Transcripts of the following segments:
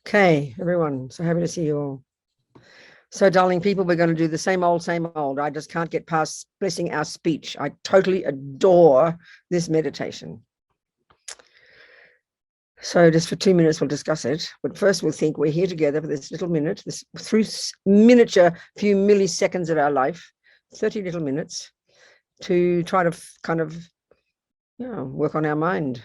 Okay, everyone. So happy to see you all. So, darling people, we're going to do the same old, same old. I just can't get past blessing our speech. I totally adore this meditation. So just for 2 minutes, we'll discuss it. But first, we'll think we're here together for this little minute, this through miniature few milliseconds of our life, 30 little minutes, to try to kind of, work on our mind.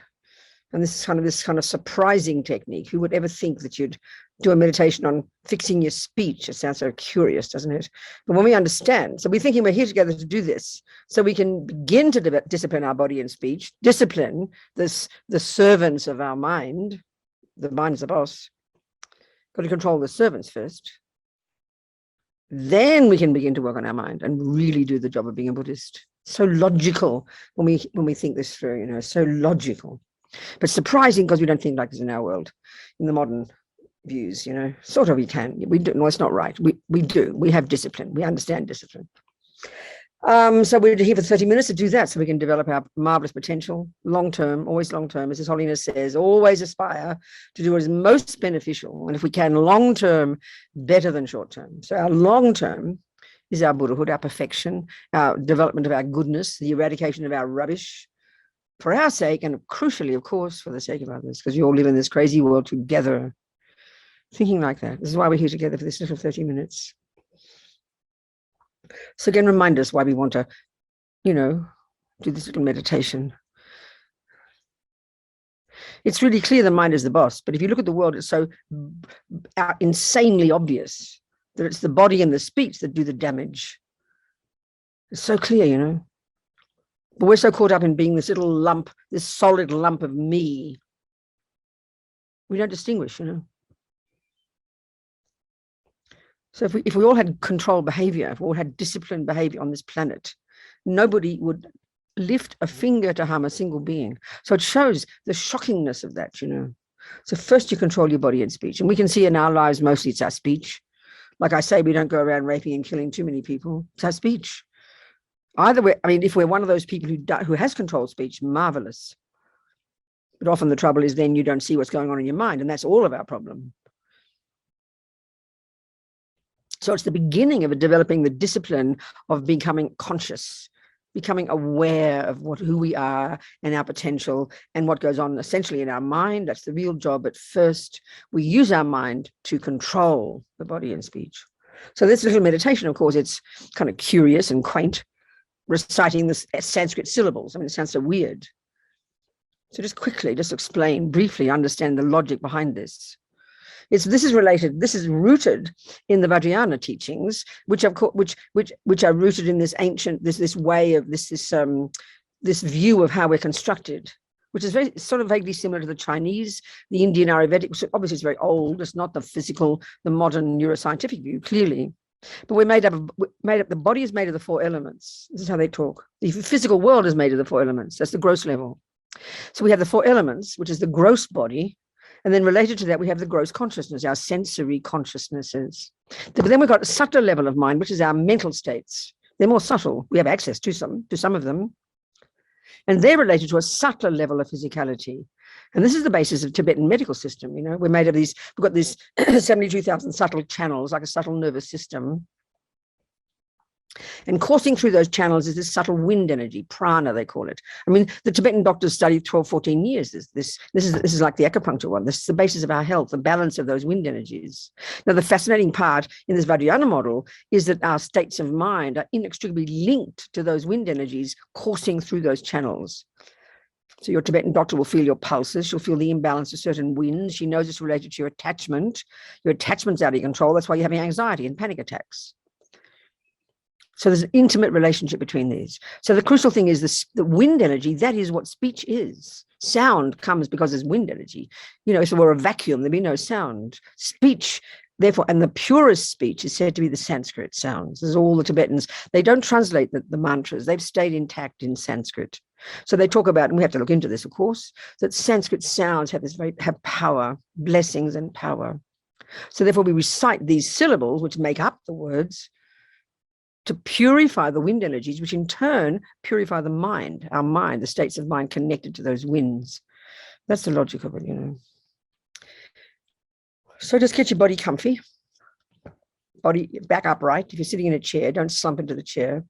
And this kind of surprising technique. Who would ever think that you'd do a meditation on fixing your speech? It sounds so curious, doesn't it? But when we understand, so we're thinking we're here together to do this, so we can begin to discipline our body and speech, discipline the servants of our mind. The mind is the boss. Got to control the servants first. Then we can begin to work on our mind and really do the job of being a Buddhist. So logical when we think this through, so logical. But surprising because we don't think like this in our world, in the modern views, sort of we can. We do. No, it's not right. We do. We have discipline. We understand discipline. So we're here for 30 minutes to do that so we can develop our marvelous potential, long-term, always long-term. As His Holiness says, always aspire to do what is most beneficial. And if we can, long-term, better than short-term. So our long-term is our Buddhahood, our perfection, our development of our goodness, the eradication of our rubbish, for our sake, and crucially, of course, for the sake of others, because we all live in this crazy world together, thinking like that. This is why we're here together for this little 30 minutes. So again, remind us why we want to, do this little meditation. It's really clear the mind is the boss, but if you look at the world, it's so insanely obvious that it's the body and the speech that do the damage. It's so clear, But we're so caught up in being this little lump, this solid lump of me. We don't distinguish, So if we all had controlled behavior, if we all had disciplined behavior on this planet, nobody would lift a finger to harm a single being. So it shows the shockingness of that, So first you control your body and speech. And we can see in our lives, mostly it's our speech. Like I say, we don't go around raping and killing too many people. It's our speech. Either way, if we're one of those people who has controlled speech, marvelous. But often the trouble is then you don't see what's going on in your mind, and that's all of our problem. So it's the beginning of developing the discipline of becoming conscious, becoming aware of who we are and our potential and what goes on essentially in our mind. That's the real job. But first, we use our mind to control the body and speech. So this little meditation, of course, it's kind of curious and quaint, reciting the Sanskrit syllables. It sounds so weird. So just quickly, just explain, briefly, understand the logic behind this. This is rooted in the Vajrayana teachings, which are rooted in this ancient, this way of this view of how we're constructed, which is very sort of vaguely similar to the Chinese, the Indian Ayurvedic, which obviously is very old. It's not the modern neuroscientific view, clearly. But we're made up. The body is made of the 4 elements. This is how they talk. The physical world is made of the 4 elements. That's the gross level. So we have the 4 elements, which is the gross body. And then related to that, we have the gross consciousness, our sensory consciousnesses. But then we've got a subtler level of mind, which is our mental states. They're more subtle. We have access to some of them. And they're related to a subtler level of physicality. And this is the basis of Tibetan medical system. We're made of we've got these 72,000 subtle channels, like a subtle nervous system. And coursing through those channels is this subtle wind energy, prana, they call it. The Tibetan doctors studied 12, 14 years. This is like the acupuncture one. This is the basis of our health, the balance of those wind energies. Now, the fascinating part in this Vajrayana model is that our states of mind are inextricably linked to those wind energies coursing through those channels. So your Tibetan doctor will feel your pulses. She'll feel the imbalance of certain winds. She knows it's related to your attachment. Your attachment's out of control. That's why you're having anxiety and panic attacks. So there's an intimate relationship between these. So the crucial thing is the wind energy. That is what speech is. Sound comes because there's wind energy. If there were a vacuum, there'd be no sound. Speech, therefore, and the purest speech is said to be the Sanskrit sounds. There's all the Tibetans. They don't translate the mantras. They've stayed intact in Sanskrit. So they talk about, and we have to look into this, of course, that Sanskrit sounds have power, blessings and power. So therefore, we recite these syllables, which make up the words, to purify the wind energies, which in turn purify the mind, our mind, the states of mind connected to those winds. That's the logic of it, So just get your body comfy, body back upright. If you're sitting in a chair, don't slump into the chair.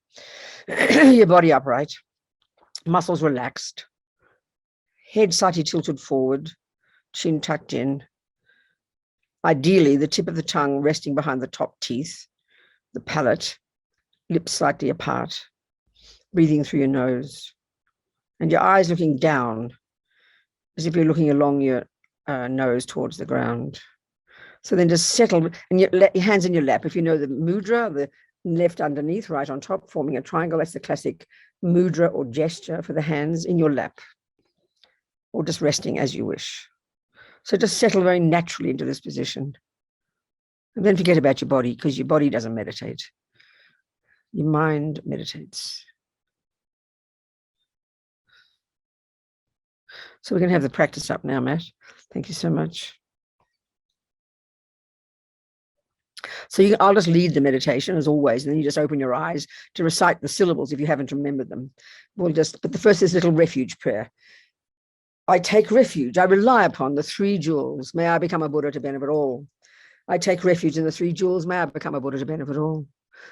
Your body upright, muscles relaxed, head slightly tilted forward, chin tucked in. Ideally, the tip of the tongue resting behind the top teeth, the palate, lips slightly apart, breathing through your nose, and your eyes looking down as if you're looking along your nose towards the ground. So then just settle, and your hands in your lap. If you know the mudra, the left underneath, right on top, forming a triangle, that's the classic mudra or gesture for the hands in your lap, or just resting as you wish. So just settle very naturally into this position. And then forget about your body, because your body doesn't meditate. Your mind meditates. So we're going to have the practice up now, Matt. Thank you so much. So I'll just lead the meditation as always, and then you just open your eyes to recite the syllables if you haven't remembered them. But the first is little refuge prayer. I take refuge. I rely upon the three jewels. May I become a Buddha to benefit all. I take refuge in the three jewels. May I become a Buddha to benefit all.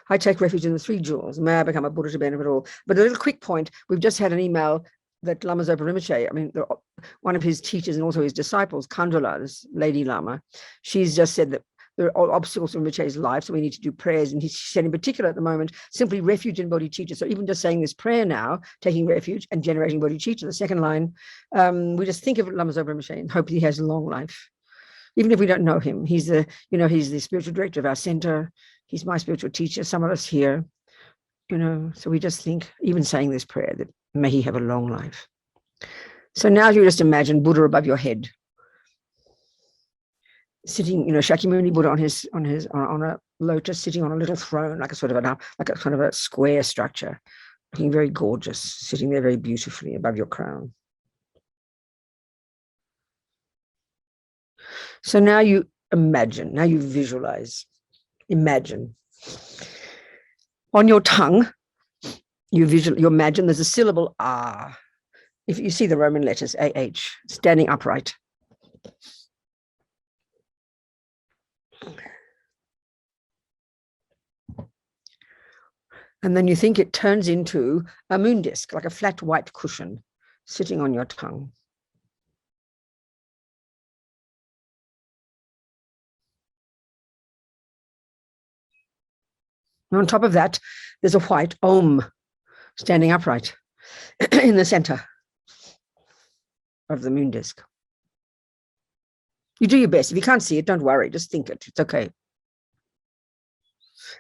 I take refuge in the three jewels. May I become a Buddha to benefit all. But a little quick point, we've just had an email that Lama Zopa Rinpoche, one of his teachers and also his disciples, Kandula, this lady Lama, she's just said that there are obstacles in Rinpoche's life, so we need to do prayers. And he said in particular at the moment, simply refuge in bodhicitta. So even just saying this prayer now, taking refuge and generating bodhicitta, the second line, we just think of Lama Zopa Rinpoche and hope he has a long life. Even if we don't know him, he's the spiritual director of our center. He's my spiritual teacher. Some of us here, so we just think, even saying this prayer, that may he have a long life. So now you just imagine Buddha above your head, sitting, Shakyamuni Buddha on a lotus, sitting on a little throne, like a kind of a square structure, looking very gorgeous, sitting there very beautifully above your crown. So now you imagine, now you visualize, imagine. On your tongue, you imagine there's a syllable ah. If you see the Roman letters AH, standing upright. And then you think it turns into a moon disc, like a flat white cushion sitting on your tongue. And on top of that, there's a white Om standing upright in the center of the moon disc. You do your best. If you can't see it, don't worry. Just think it. It's okay.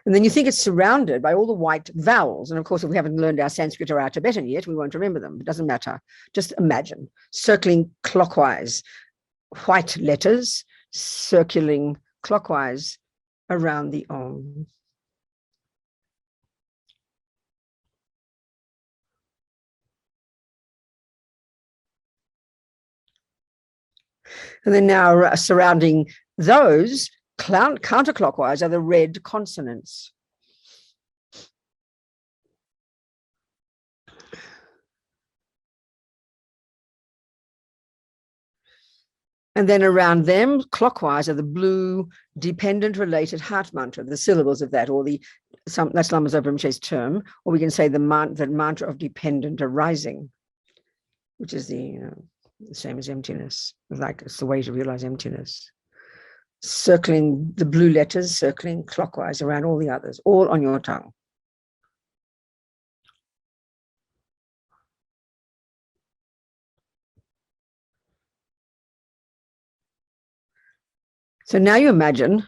And then you think it's surrounded by all the white vowels. And of course, if we haven't learned our Sanskrit or our Tibetan yet, we won't remember them. It doesn't matter. Just imagine circling clockwise, white letters circling clockwise around the Om. And then now surrounding those, counterclockwise, are the red consonants. And then around them, clockwise, are the blue dependent related heart mantra, the syllables of that, or that's Lama Zopa Rinpoche's term, or we can say the mantra of dependent arising, which is the same as emptiness. Like it's the way to realize emptiness. Circling the blue letters, circling clockwise around all the others, all on your tongue. So now you imagine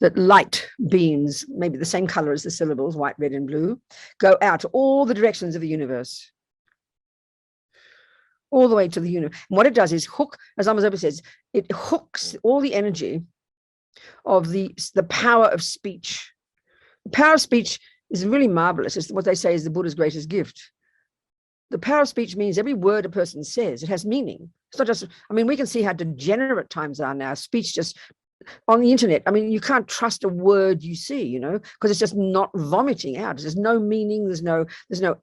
that light beams, maybe the same color as the syllables, white, red, and blue, go out to all the directions of the universe. All the way to the universe. And what it does is hook, as Lama Zopa says, it hooks all the energy of the power of speech. The power of speech is really marvelous. It's what they say is the Buddha's greatest gift. The power of speech means every word a person says, it has meaning. It's not just, we can see how degenerate times are now. Speech just on the internet, I mean, you can't trust a word you see, you know, because it's just not vomiting out. There's no meaning, there's no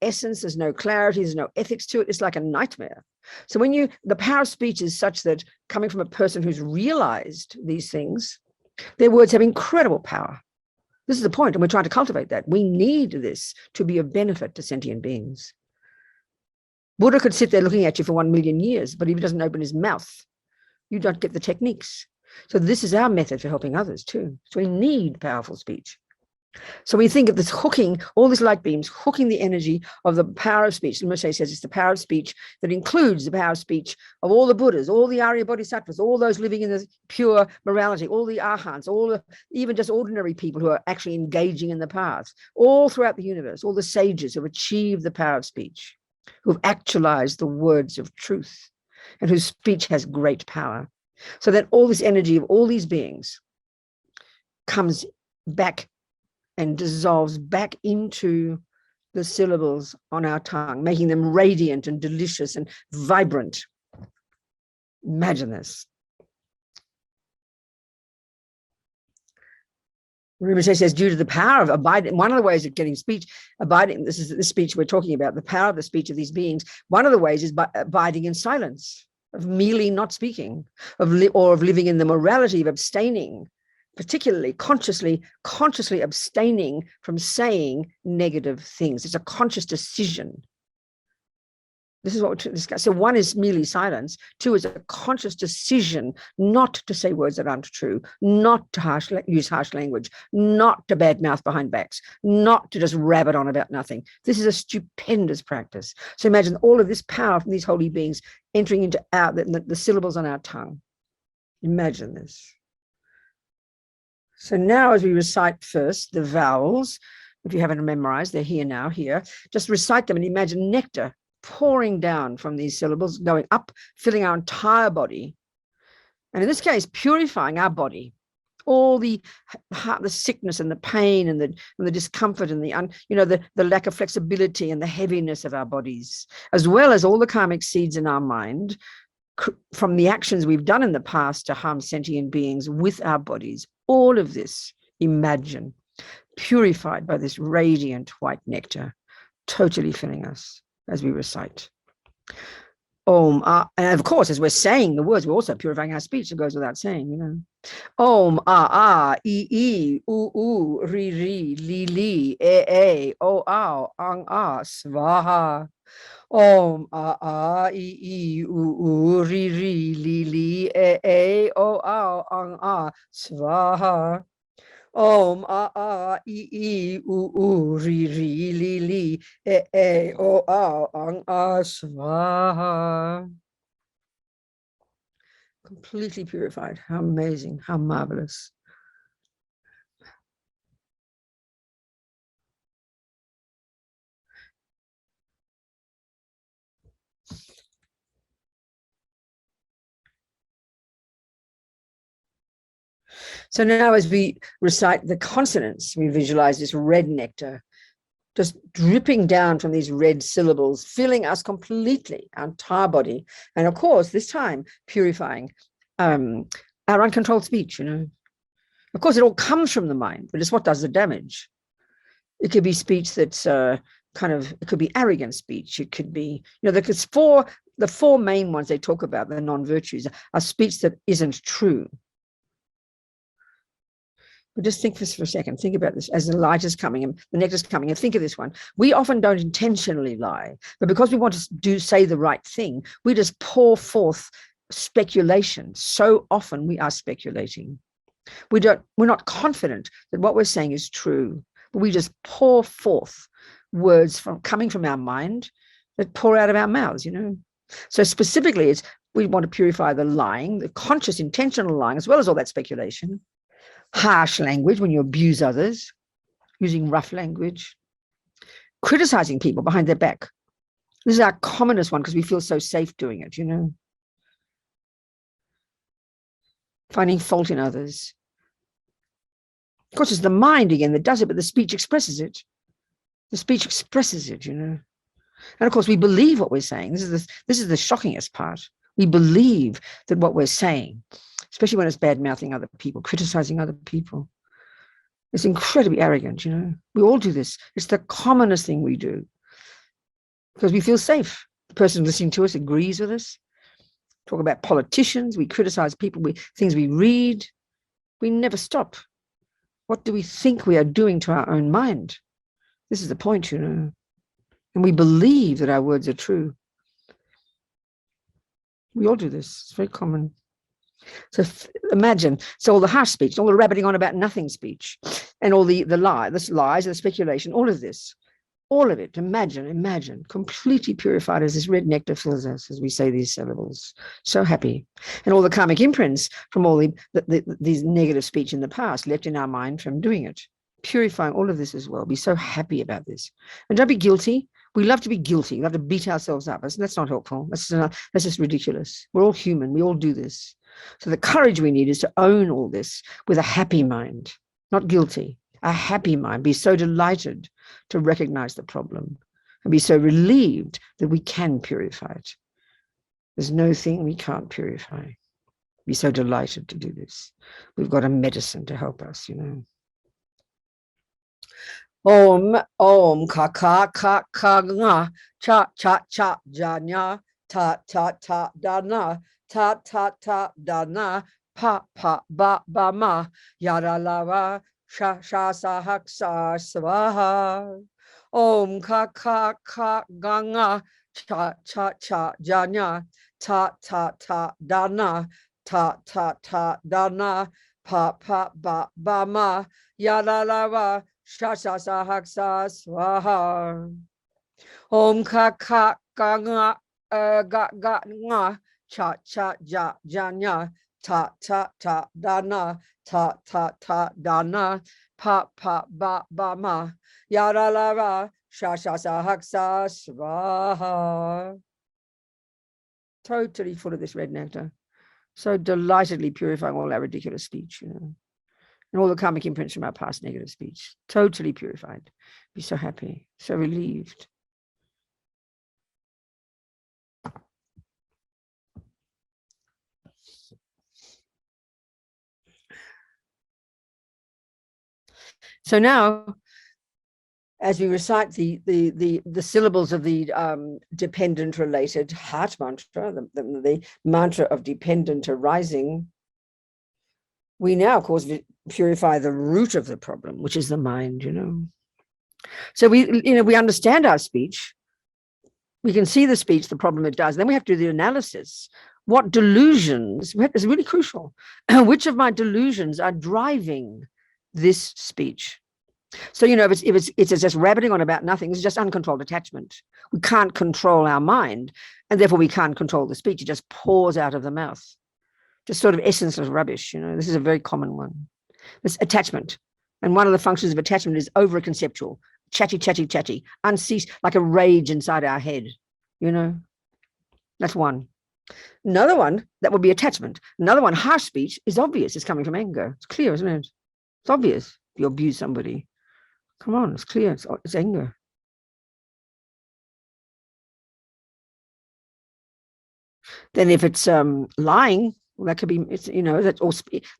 essence, there's no clarity, there's no ethics to it. It's like a nightmare. So the power of speech is such that, coming from a person who's realized these things, their words have incredible power. This is the point, and we're trying to cultivate that. We need this to be of benefit to sentient beings. Buddha could sit there looking at you for 1 million years, but if he doesn't open his mouth, you don't get the techniques. So this is our method for helping others too. So we need powerful speech. So we think of this hooking, all these light beams, hooking the energy of the power of speech. Rinpoche says it's the power of speech that includes the power of speech of all the Buddhas, all the Arya Bodhisattvas, all those living in the pure morality, all the Arhants, even just ordinary people who are actually engaging in the paths, all throughout the universe, all the sages who have achieved the power of speech, who have actualized the words of truth, and whose speech has great power. So that all this energy of all these beings comes back and dissolves back into the syllables on our tongue, making them radiant and delicious and vibrant. Imagine this. Rinpoche says, due to the power of abiding, one of the ways of getting speech, abiding, this is the speech we're talking about, the power of the speech of these beings, one of the ways is by abiding in silence, of merely not speaking, or of living in the morality of abstaining, particularly consciously abstaining from saying negative things. It's a conscious decision. This is what we're discussing. So one is merely silence. Two is a conscious decision not to say words that aren't true, not to use harsh language, not to badmouth behind backs, not to just rabbit on about nothing. This is a stupendous practice. So imagine all of this power from these holy beings entering into the syllables on our tongue. Imagine this. So now, as we recite first the vowels, if you haven't memorized, they're here now, just recite them and imagine nectar pouring down from these syllables, going up, filling our entire body. And in this case, purifying our body, all the sickness and the pain and the discomfort and the lack of flexibility and the heaviness of our bodies, as well as all the karmic seeds in our mind from the actions we've done in the past to harm sentient beings with our bodies. All of this, imagine, purified by this radiant white nectar, totally filling us as we recite. Om, and of course, as we're saying the words, we're also purifying our speech. It goes without saying, you know. Om, I, u, ri, li, li, e, o, ang, svaha. Om, I, u, ri, li, li, e, o, ang, svaha. Om, I, u, ri, li, li, e, o, ang, svaha. Completely purified. How amazing, how marvelous. So now, as we recite the consonants, we visualize this red nectar just dripping down from these red syllables, filling us completely, our entire body. And of course, this time, purifying our uncontrolled speech, you know. Of course, it all comes from the mind, but it's what does the damage. It could be speech that's it could be arrogant speech. It could be, you know, the four main ones they talk about, the non-virtues, are speech that isn't true. But just think this for a second. Think about this as the light is coming and the nectar is coming, and think of this one. We often don't intentionally lie, but because we want to say the right thing, we just pour forth speculation. So often we are speculating. We're not confident that what we're saying is true, but we just pour forth words coming from our mind that pour out of our mouths, you know. So specifically, we want to purify the lying, the conscious, intentional lying, as well as all that speculation. Harsh language when you abuse others, using rough language, criticizing people behind their back. This is our commonest one because we feel so safe doing it, you know. Finding fault in others. Of course, it's the mind again that does it, but the speech expresses it. The speech expresses it, you know. And of course, we believe what we're saying. This is the shockingest part. We believe that what we're saying especially when it's bad-mouthing other people, criticizing other people. It's incredibly arrogant, you know. We all do this. It's the commonest thing we do because we feel safe. The person listening to us agrees with us. Talk about politicians. We criticize people, things we read. We never stop. What do we think we are doing to our own mind? This is the point, you know. And we believe that our words are true. We all do this. It's very common. So imagine, so all the harsh speech, all the rabbiting on about nothing speech, and all the lies, the speculation, all of this, all of it, imagine, completely purified as this red nectar fills us as we say these syllables. So happy. And all the karmic imprints from all these negative speech in the past left in our mind from doing it. Purifying all of this as well. Be so happy about this. And don't be guilty. We love to be guilty. We love to beat ourselves up. That's not helpful. That's just ridiculous. We're all human. We all do this. So the courage we need is to own all this with a happy mind, not guilty, a happy mind. Be so delighted to recognize the problem and be so relieved that we can purify it. There's no thing we can't purify. Be so delighted to do this. We've got a medicine to help us, you know. Om ka ka ka ka nga cha cha cha janya ta ta ta dana ta ta ta dana pa pa ba ba ma yara lava sha sha sa hak sa swaha. Om ka ka ka nga cha cha cha janya ta ta ta dana ta ta ta dana pa pa ba ba ma yara lava sha sha sa hak sa swaha. Om ka ka ka nga ga ga nga cha cha ja janya ta ta ta dana ta ta ta dana pa pa ba ba ma yara lava sha sha sa hak sa swaha. Totally full of this red nectar. So delightedly purifying all our ridiculous speech, you know. And all the karmic imprints from our past negative speech. Totally purified. Be so happy, so relieved. So now, as we recite the syllables of the dependent-related heart mantra, the mantra of dependent arising, we now, of course, purify the root of the problem, which is the mind, you know. So we understand our speech. We can see the speech, the problem it does. Then we have to do the analysis. What delusions, it's really crucial. Which of my delusions are driving this speech? So, you know, if it's just rabbiting on about nothing, it's just uncontrolled attachment. We can't control our mind, and therefore we can't control the speech. It just pours out of the mouth. Just sort of essenceless rubbish, you know. This is a very common one. This attachment. And one of the functions of attachment is over-conceptual, chatty, unceased, like a rage inside our head, you know. That's one. Another one, that would be attachment. Another one, harsh speech, is obvious. It's coming from anger. It's clear, isn't it? It's obvious if you abuse somebody. Come on, it's clear. It's anger. Then if it's lying, well, that could be, it's, you know, that, or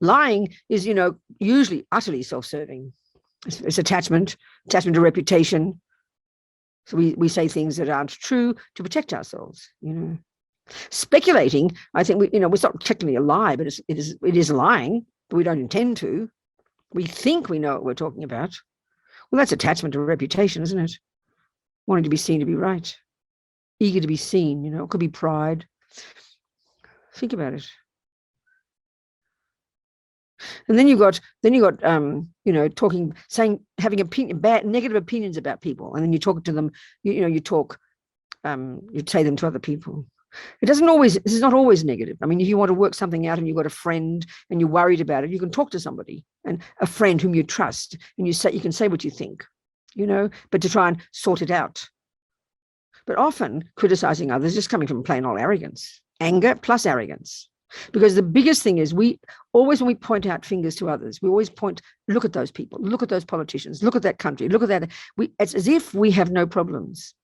lying is, you know, usually utterly self-serving. It's attachment to reputation. So we say things that aren't true to protect ourselves, you know. Speculating, I think it's not technically a lie, but it is lying, but we don't intend to. We think we know what we're talking about. Well, that's attachment to reputation, isn't it? Wanting to be seen to be right, eager to be seen, you know. It could be pride. Think about it. And then you got you know, talking, saying, having negative opinions about people, and then you talk to them, you say them to other people. This is not always negative. I mean, if you want to work something out and you've got a friend and you're worried about it, you can talk to somebody, and a friend whom you trust, and you can say what you think, you know, but to try and sort it out. But often criticizing others is just coming from plain old arrogance, anger plus arrogance. Because the biggest thing is when we point out fingers to others, we always look at those people, look at those politicians, look at that country, look at that. It's as if we have no problems.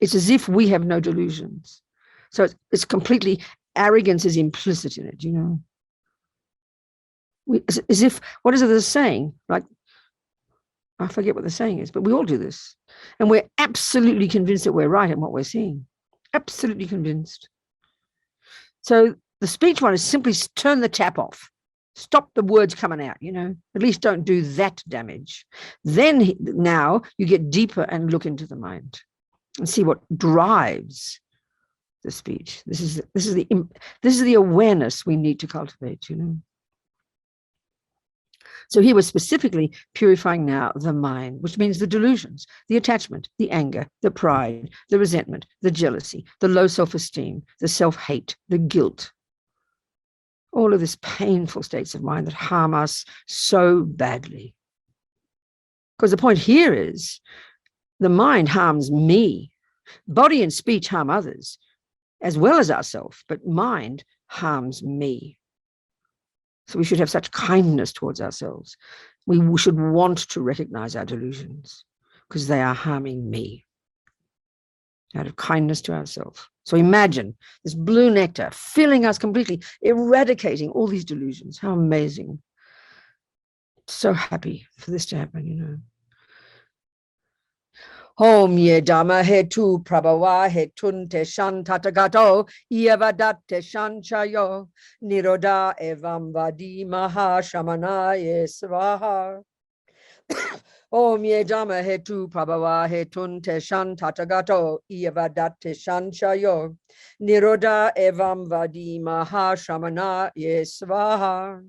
It's as if we have no delusions. So it's completely, arrogance is implicit in it, you know. As if, what is it they're saying? Like, I forget what the saying is, but we all do this. And we're absolutely convinced that we're right in what we're seeing. Absolutely convinced. So the speech one is simply turn the tap off. Stop the words coming out, at least don't do that damage. Then now you get deeper and look into the mind and see what drives the speech. This is the awareness we need to cultivate, So he was specifically purifying now the mind, which means the delusions, the attachment, the anger, the pride, the resentment, the jealousy, the low self-esteem, the self-hate, the guilt. All of these painful states of mind that harm us so badly. Because the point here is the mind harms me. Body and speech harm others as well as ourselves, but mind harms me. So we should have such kindness towards ourselves. We should want to recognize our delusions because they are harming me. Out of kindness to ourselves. So imagine this blue nectar filling us completely, eradicating all these delusions. How amazing. So happy for this to happen, Om ye dhamma hetu prabhava hetunte shantatagato yavadatte shanchayo niroda evam vadi maha shamanaye svaha. Om ye dhamma hetu prabhava hetunte shantatagato yavadatte shanchayo niroda evam vadi maha shamanaye svaha.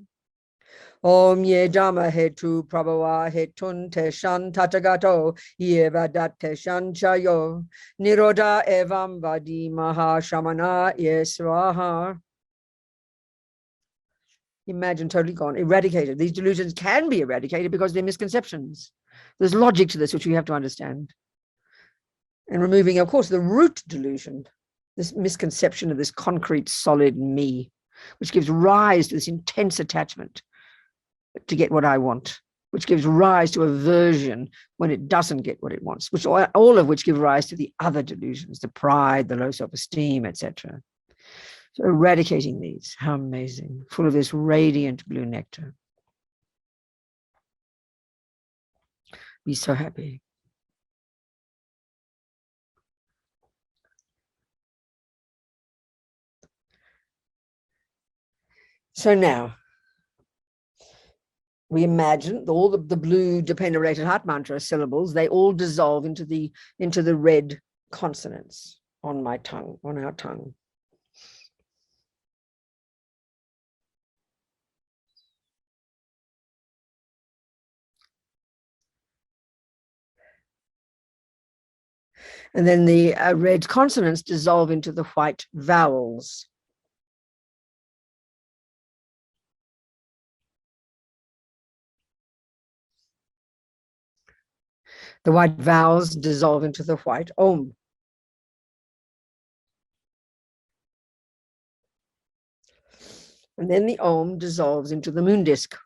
Om ye dhamma hetu prabhava hetunte shantatagato yevadatte shanchayo niroda evam vadi maha shamana svaha. Imagine totally gone, eradicated. These delusions can be eradicated because they're misconceptions. There's logic to this, which we have to understand. And removing, of course, the root delusion, this misconception of this concrete, solid me, which gives rise to this intense attachment to get what I want, which gives rise to aversion when it doesn't get what it wants, which all of which give rise to the other delusions, the pride, the low self-esteem, etc. So eradicating these, how amazing, full of this radiant blue nectar. Be so happy. So now, we imagine all the blue dependent heart mantra syllables, they all dissolve into the red consonants on my tongue, on our tongue. And then the red consonants dissolve into the white vowels. The white vowels dissolve into the white Om. And then the Om dissolves into the moon disk.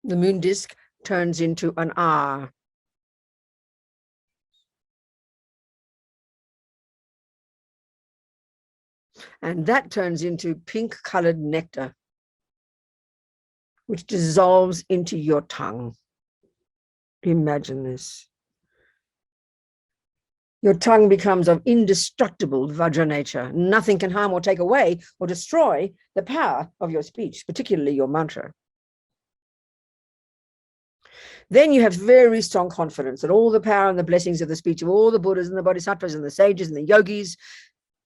The moon disk turns into an R. And that turns into pink-colored nectar, which dissolves into your tongue. Imagine this. Your tongue becomes of indestructible Vajra nature. Nothing can harm or take away or destroy the power of your speech, particularly your mantra. Then you have very strong confidence that all the power and the blessings of the speech of all the Buddhas and the Bodhisattvas and the sages and the yogis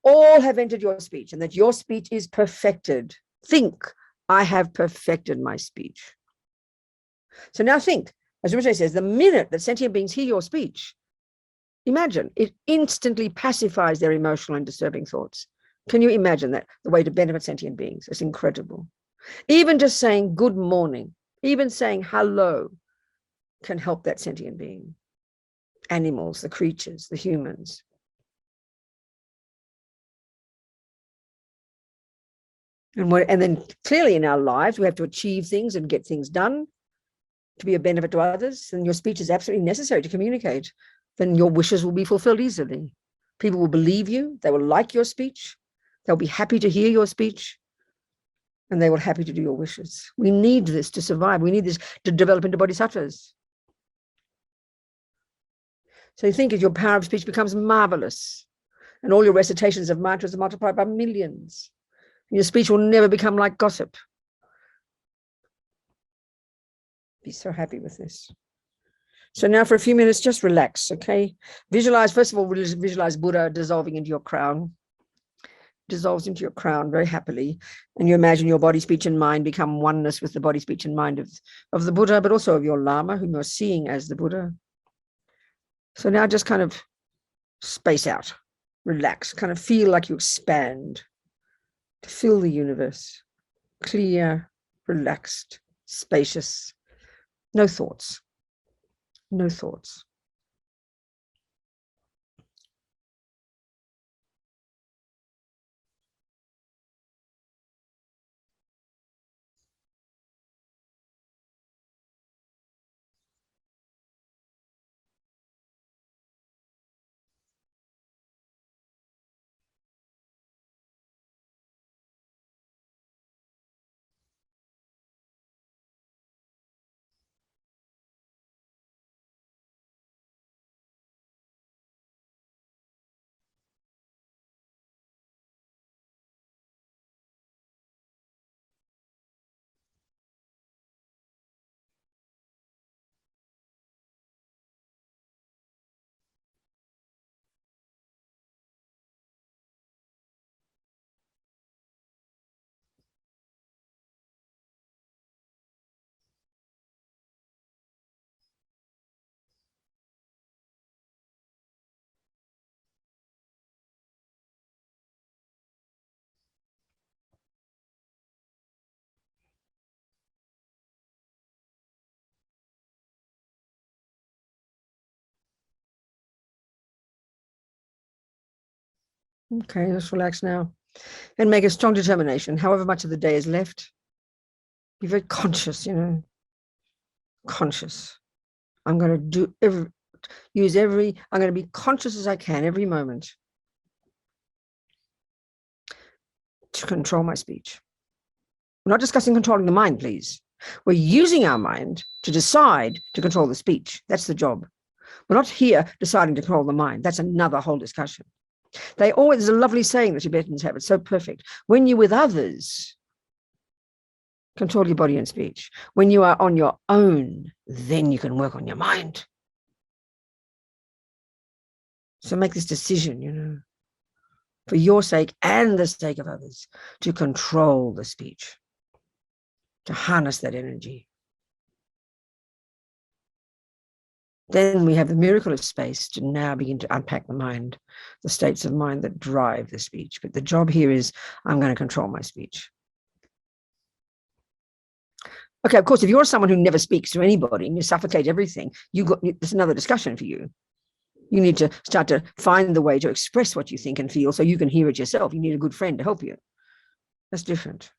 all have entered your speech, and that your speech is perfected. Think, I have perfected my speech. So now think, as Rinpoche says, the minute that sentient beings hear your speech, imagine, it instantly pacifies their emotional and disturbing thoughts. Can you imagine that? The way to benefit sentient beings. It's incredible. Even just saying good morning, even saying hello can help that sentient being. Animals, the creatures, the humans. And then clearly in our lives, we have to achieve things and get things done to be a benefit to others. And your speech is absolutely necessary to communicate. Then your wishes will be fulfilled easily. People will believe you. They will like your speech. They'll be happy to hear your speech. And they will be happy to do your wishes. We need this to survive. We need this to develop into bodhisattvas. So you think as your power of speech becomes marvelous, and all your recitations of mantras are multiplied by millions, and your speech will never become like gossip. Be so happy with this. So now for a few minutes, just relax, okay? Visualize, first of all, visualize Buddha dissolving into your crown. Dissolves into your crown very happily. And you imagine your body, speech, and mind become oneness with the body, speech, and mind of the Buddha, but also of your Lama, whom you're seeing as the Buddha. So now just kind of space out, relax, kind of feel like you expand to fill the universe. Clear, relaxed, spacious, no thoughts. No thoughts. Okay, just relax now and make a strong determination. However much of the day is left, be very conscious, conscious. I'm going to do I'm going to be conscious as I can every moment to control my speech. We're not discussing controlling the mind, please. We're using our mind to decide to control the speech. That's the job. We're not here deciding to control the mind. That's another whole discussion. There's a lovely saying the Tibetans have. It's so perfect. When you're with others, control your body and speech. When you are on your own, then you can work on your mind. So make this decision, for your sake and the sake of others, to control the speech, to harness that energy. Then we have the miracle of space to now begin to unpack the mind, the states of mind that drive the speech. But the job here is I'm going to control my speech. Okay, of course, if you're someone who never speaks to anybody and you suffocate everything, there's another discussion for you. You need to start to find the way to express what you think and feel so you can hear it yourself. You need a good friend to help you. That's different.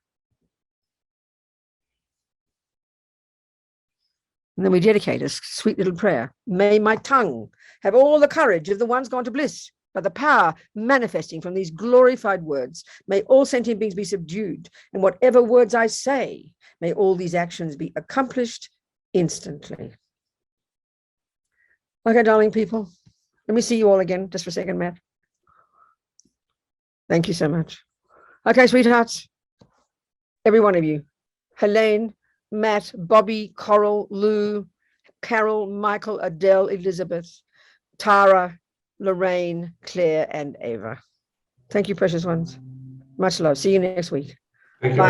And then we dedicate a sweet little prayer. May my tongue have all the courage of the ones gone to bliss, by the power manifesting from these glorified words. May all sentient beings be subdued, and whatever words I say, may all these actions be accomplished instantly. Okay, darling people, let me see you all again just for a second, Matt. Thank you so much. Okay, sweethearts, every one of you, Helene, Matt, Bobby, Coral, Lou, Carol, Michael, Adele, Elizabeth, Tara, Lorraine, Claire, and Ava. Thank you, precious ones. Much love. See you next week. Bye.